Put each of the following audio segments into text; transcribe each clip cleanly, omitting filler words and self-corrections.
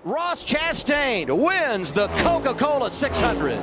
Ross Chastain wins the Coca-Cola 600.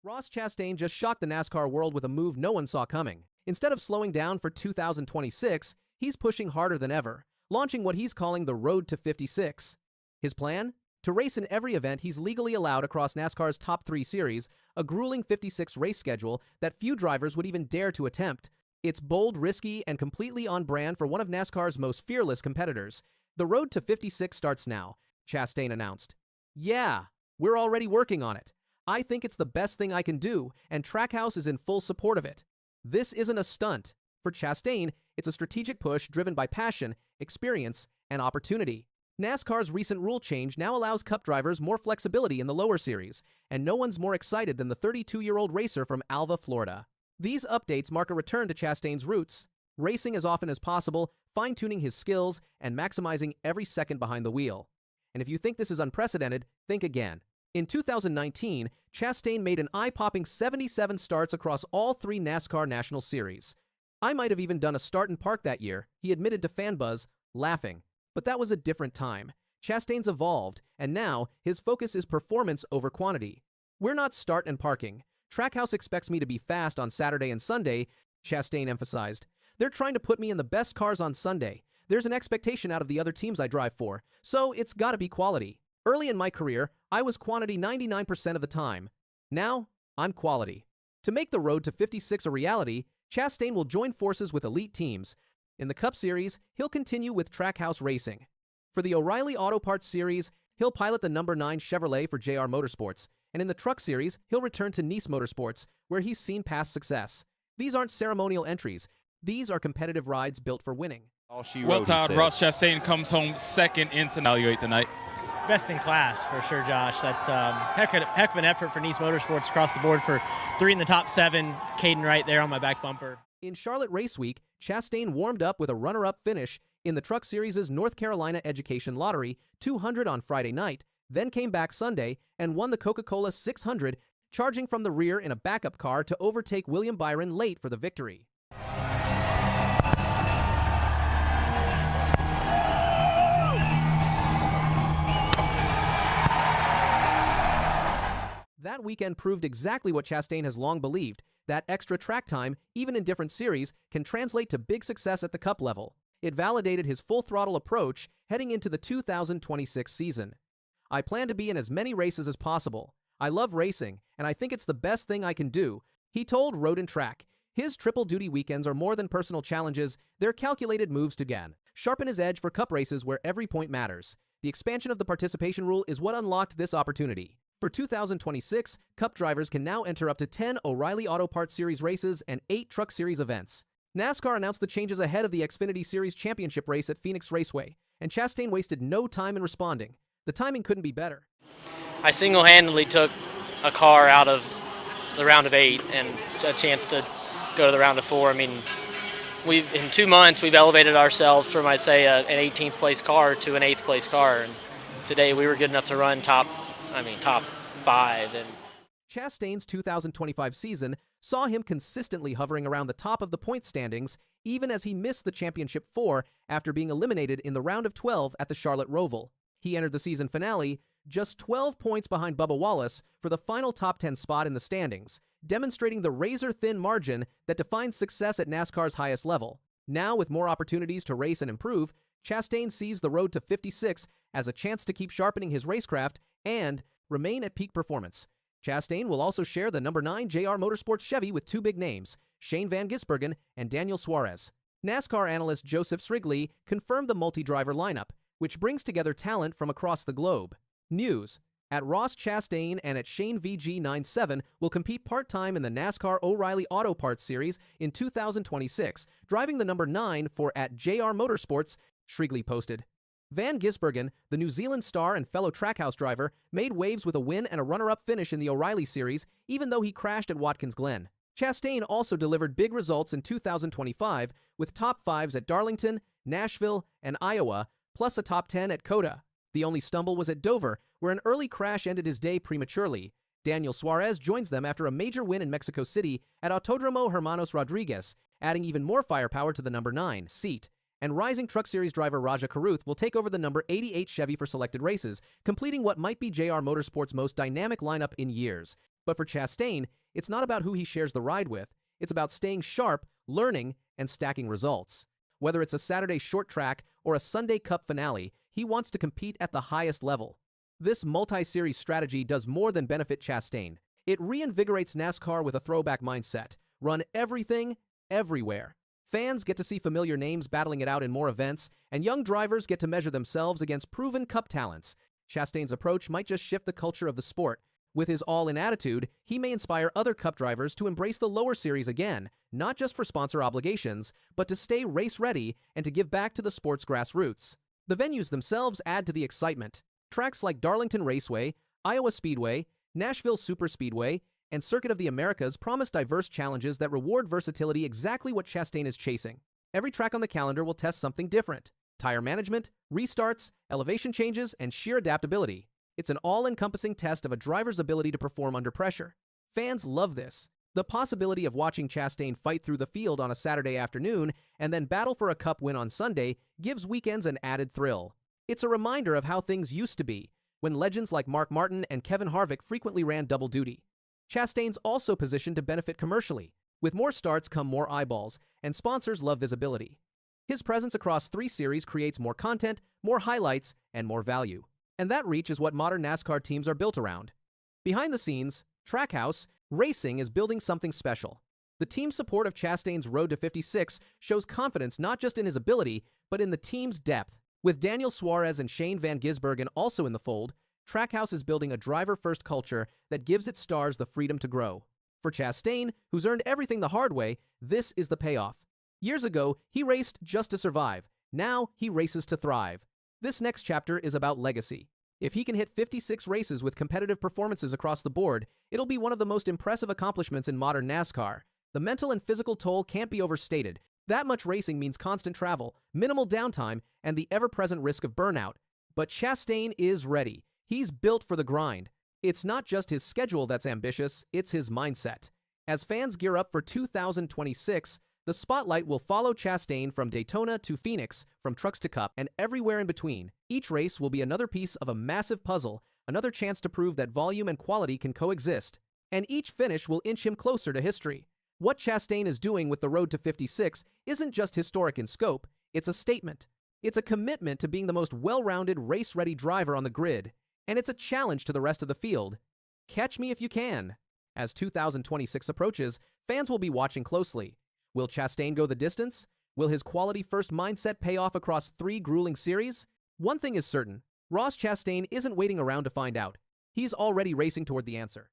Ross Chastain just shocked the NASCAR world with a move no one saw coming. Instead of slowing down for 2026, he's pushing harder than ever, launching what he's calling the Road to 56. His plan? To race in every event he's legally allowed across NASCAR's top 3 series, a grueling 56 race schedule that few drivers would even dare to attempt. It's bold, risky, and completely on brand for one of NASCAR's most fearless competitors. The Road to 56 starts now, Chastain announced. Yeah, we're already working on it. I think it's the best thing I can do, and Trackhouse is in full support of it. This isn't a stunt. For Chastain, it's a strategic push driven by passion, experience, and opportunity. NASCAR's recent rule change now allows Cup drivers more flexibility in the lower series, and no one's more excited than the 32-year-old racer from Alva, Florida. These updates mark a return to Chastain's roots, racing as often as possible, fine-tuning his skills, and maximizing every second behind the wheel. And if you think this is unprecedented, think again. In 2019, Chastain made an eye-popping 77 starts across all 3 NASCAR National Series. I might have even done a start and park that year, he admitted to FanBuzz, laughing. But that was a different time. Chastain's evolved, and now his focus is performance over quantity. We're not start and parking. Trackhouse expects me to be fast on Saturday and Sunday, Chastain emphasized. They're trying to put me in the best cars on Sunday. There's an expectation out of the other teams I drive for, so it's gotta be quality. Early in my career, I was quantity 99% of the time. Now, I'm quality. To make the Road to 56 a reality, Chastain will join forces with elite teams. In the Cup Series, he'll continue with Trackhouse Racing. For the O'Reilly Auto Parts Series, he'll pilot the number 9 Chevrolet for JR Motorsports. And in the Truck Series, he'll return to Nice Motorsports, where he's seen past success. These aren't ceremonial entries. These are competitive rides built for winning. Well, Todd, Ross Chastain comes home second in to evaluate the night. Best in class, for sure, Josh. That's heck of an effort for Nice Motorsports across the board for 3 in the top 7. Caden right there on my back bumper. In Charlotte Race Week, Chastain warmed up with a runner-up finish in the Truck Series' North Carolina Education Lottery 200 on Friday night, then came back Sunday and won the Coca-Cola 600, charging from the rear in a backup car to overtake William Byron late for the victory. That weekend proved exactly what Chastain has long believed, that extra track time, even in different series, can translate to big success at the Cup level. It validated his full-throttle approach heading into the 2026 season. I plan to be in as many races as possible. I love racing, and I think it's the best thing I can do, he told Road and Track. His triple-duty weekends are more than personal challenges, they're calculated moves to sharpen his edge for Cup races where every point matters. The expansion of the participation rule is what unlocked this opportunity. For 2026, Cup drivers can now enter up to 10 O'Reilly Auto Parts Series races and 8 Truck Series events. NASCAR announced the changes ahead of the Xfinity Series Championship race at Phoenix Raceway, and Chastain wasted no time in responding. The timing couldn't be better. I single-handedly took a car out of the round of 8 and a chance to go to the round of 4. I mean, in 2 months, we've elevated ourselves from, I'd say, an 18th place car to an 8th place car. And today we were good enough to run top 5. And Chastain's 2025 season saw him consistently hovering around the top of the point standings, even as he missed the championship 4 after being eliminated in the round of 12 at the Charlotte Roval. He entered the season finale just 12 points behind Bubba Wallace for the final top 10 spot in the standings, demonstrating the razor-thin margin that defines success at NASCAR's highest level. Now, with more opportunities to race and improve, Chastain sees the Road to 56 as a chance to keep sharpening his racecraft and remain at peak performance. Chastain will also share the number 9 JR Motorsports Chevy with 2 big names, Shane Van Gisbergen and Daniel Suarez. NASCAR analyst Joseph Srigley confirmed the multi-driver lineup, which brings together talent from across the globe. News: at Ross Chastain and at Shane VG97 will compete part-time in the NASCAR O'Reilly Auto Parts Series in 2026, driving the number 9 for at JR Motorsports, Srigley posted. Van Gisbergen, the New Zealand star and fellow Trackhouse driver, made waves with a win and a runner-up finish in the O'Reilly Series, even though he crashed at Watkins Glen. Chastain also delivered big results in 2025, with top 5s at Darlington, Nashville, and Iowa, plus a top 10 at COTA. The only stumble was at Dover, where an early crash ended his day prematurely. Daniel Suarez joins them after a major win in Mexico City at Autódromo Hermanos Rodriguez, adding even more firepower to the number 9 seat. and rising Truck Series driver Raja Karuth will take over the number 88 Chevy for selected races, completing what might be JR Motorsports' most dynamic lineup in years. But for Chastain, it's not about who he shares the ride with. It's about staying sharp, learning, and stacking results. Whether it's a Saturday short track or a Sunday Cup finale, he wants to compete at the highest level. This multi-series strategy does more than benefit Chastain. It reinvigorates NASCAR with a throwback mindset. Run everything, everywhere. Fans get to see familiar names battling it out in more events, and young drivers get to measure themselves against proven Cup talents. Chastain's approach might just shift the culture of the sport. With his all-in attitude, he may inspire other Cup drivers to embrace the lower series again, not just for sponsor obligations, but to stay race-ready and to give back to the sport's grassroots. The venues themselves add to the excitement. Tracks like Darlington Raceway, Iowa Speedway, Nashville Superspeedway, and Circuit of the Americas promise diverse challenges that reward versatility, exactly what Chastain is chasing. Every track on the calendar will test something different. Tire management, restarts, elevation changes, and sheer adaptability. It's an all-encompassing test of a driver's ability to perform under pressure. Fans love this. The possibility of watching Chastain fight through the field on a Saturday afternoon and then battle for a Cup win on Sunday gives weekends an added thrill. It's a reminder of how things used to be, when legends like Mark Martin and Kevin Harvick frequently ran double duty. Chastain's also positioned to benefit commercially. With more starts come more eyeballs, and sponsors love visibility. His presence across 3 series creates more content, more highlights, and more value. And that reach is what modern NASCAR teams are built around. Behind the scenes, Trackhouse Racing is building something special. The team support of Chastain's Road to 56 shows confidence not just in his ability, but in the team's depth. With Daniel Suarez and Shane Van Gisbergen also in the fold, Trackhouse is building a driver-first culture that gives its stars the freedom to grow. For Chastain, who's earned everything the hard way, this is the payoff. Years ago, he raced just to survive. Now, he races to thrive. This next chapter is about legacy. If he can hit 56 races with competitive performances across the board, it'll be one of the most impressive accomplishments in modern NASCAR. The mental and physical toll can't be overstated. That much racing means constant travel, minimal downtime, and the ever-present risk of burnout. But Chastain is ready. He's built for the grind. It's not just his schedule that's ambitious, it's his mindset. As fans gear up for 2026, the spotlight will follow Chastain from Daytona to Phoenix, from trucks to Cup, and everywhere in between. Each race will be another piece of a massive puzzle, another chance to prove that volume and quality can coexist. And each finish will inch him closer to history. What Chastain is doing with the Road to 56 isn't just historic in scope, it's a statement. It's a commitment to being the most well-rounded, race-ready driver on the grid. And it's a challenge to the rest of the field. Catch me if you can. As 2026 approaches, fans will be watching closely. Will Chastain go the distance? Will his quality-first mindset pay off across 3 grueling series? One thing is certain, Ross Chastain isn't waiting around to find out. He's already racing toward the answer.